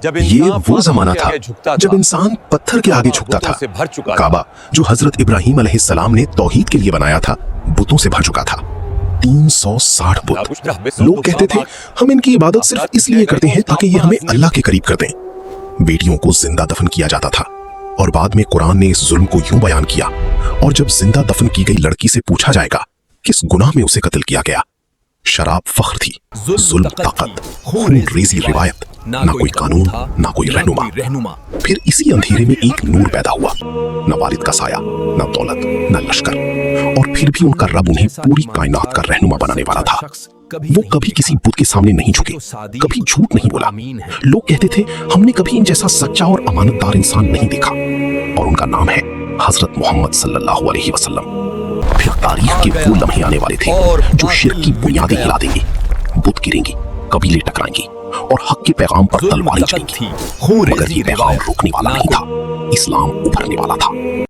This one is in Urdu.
یہ وہ زمانہ تھا جب انسان پتھر کے آگے جھکتا تھا۔ کعبہ جو حضرت ابراہیم علیہ السلام نے توحید کے لیے بنایا تھا بتوں سے بھر چکا تھا۔ 360 بت۔ لوگ کہتے تھے ہم ان کی عبادت صرف اس لیے کرتے ہیں تاکہ یہ ہمیں اللہ کے قریب کر دیں۔ بیٹیوں کو زندہ دفن کیا جاتا تھا اور بعد میں قرآن نے اس ظلم کو یوں بیان کیا، اور جب زندہ دفن کی گئی لڑکی سے پوچھا جائے گا کس گناہ میں اسے قتل کیا گیا، شراب فخر تھی، ظلم طاقت، خون ریزی روایت، نہ کوئی قانون نہ کوئی رہنما۔ پھر اسی اندھیرے میں ایک نور پیدا ہوا، نہ والد کا سایہ، نہ دولت، نہ لشکر، اور پھر بھی ان کا رب انہیں پوری کائنات کا رہنما بنانے والا تھا۔ وہ کبھی کسی بت کے سامنے نہیں جھکے، کبھی جھوٹ نہیں بولا۔ لوگ کہتے تھے ہم نے کبھی ان جیسا سچا اور امانت دار انسان نہیں دیکھا، اور ان کا نام ہے حضرت محمد صلی اللہ علیہ وسلم۔ پھر تاریخ کے وہ لمحے آنے والے تھے جو شرک کی بنیادیں ہلا دیں گے، بت گریں گی، قبیلے ٹکرائیں گے، اور حق کے پیغام پر تلواریں چلیں گی، مگر یہ پیغام روکنے والا نہیں تھا، اسلام ابھرنے والا تھا۔